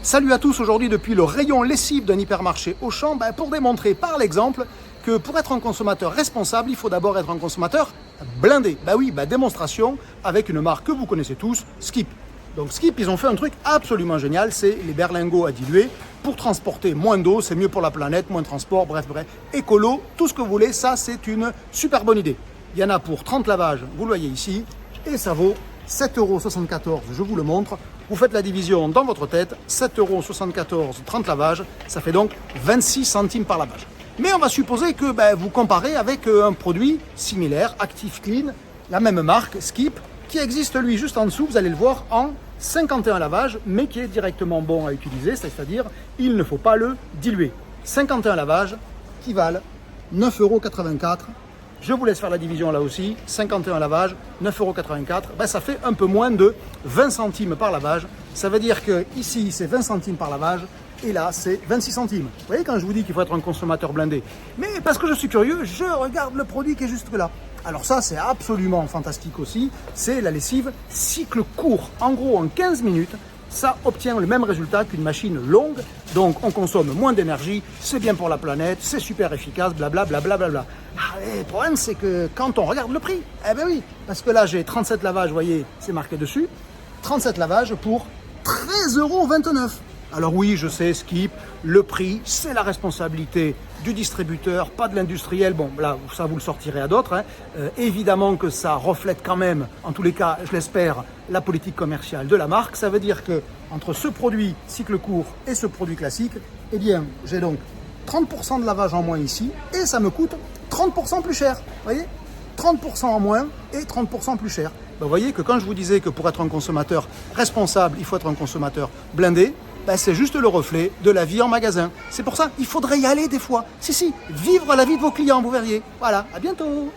Salut à tous, aujourd'hui depuis le rayon lessive d'un hypermarché Auchan, pour démontrer par l'exemple que pour être un consommateur responsable, il faut d'abord être un consommateur blindé. Démonstration avec une marque que vous connaissez tous, Skip. Donc Skip, ils ont fait un truc absolument génial, c'est les berlingots à diluer pour transporter moins d'eau, c'est mieux pour la planète, moins de transport, bref, écolo, tout ce que vous voulez, ça c'est une super bonne idée. Il y en a pour 30 lavages, vous le voyez ici, et ça vaut 7,74 €, je vous le montre. Vous faites la division dans votre tête, 7,74 €, 30 lavages, ça fait donc 26 centimes par lavage. Mais on va supposer que vous comparez avec un produit similaire, Active Clean, la même marque, Skip, qui existe lui juste en dessous, vous allez le voir, en 51 lavages, mais qui est directement bon à utiliser, c'est-à-dire il ne faut pas le diluer. 51 lavages qui valent 9,84 €. Je vous laisse faire la division là aussi, 51 lavages, 9,84 €, ça fait un peu moins de 20 centimes par lavage. Ça veut dire que ici c'est 20 centimes par lavage et là c'est 26 centimes. Vous voyez quand je vous dis qu'il faut être un consommateur blindé. Mais parce que je suis curieux, je regarde le produit qui est juste là. Alors ça c'est absolument fantastique aussi, c'est la lessive cycle court. En gros en 15 minutes, ça obtient le même résultat qu'une machine longue, donc on consomme moins d'énergie, c'est bien pour la planète, c'est super efficace, blablabla. Le problème c'est que quand on regarde le prix, oui, parce que là j'ai 37 lavages, vous voyez, c'est marqué dessus, 37 lavages pour 13,29 €. Alors oui, je sais, Skip, le prix, c'est la responsabilité du distributeur, pas de l'industriel. Bon, là, ça vous le sortirez à d'autres. Évidemment que ça reflète quand même, en tous les cas, je l'espère, la politique commerciale de la marque. Ça veut dire que entre ce produit cycle court et ce produit classique, j'ai donc 30% de lavage en moins ici et ça me coûte 30% plus cher. Vous voyez, 30% en moins et 30% plus cher. Vous voyez que quand je vous disais que pour être un consommateur responsable, il faut être un consommateur blindé, c'est juste le reflet de la vie en magasin. C'est pour ça, il faudrait y aller des fois. Si, vivre la vie de vos clients, vous verriez. Voilà, à bientôt.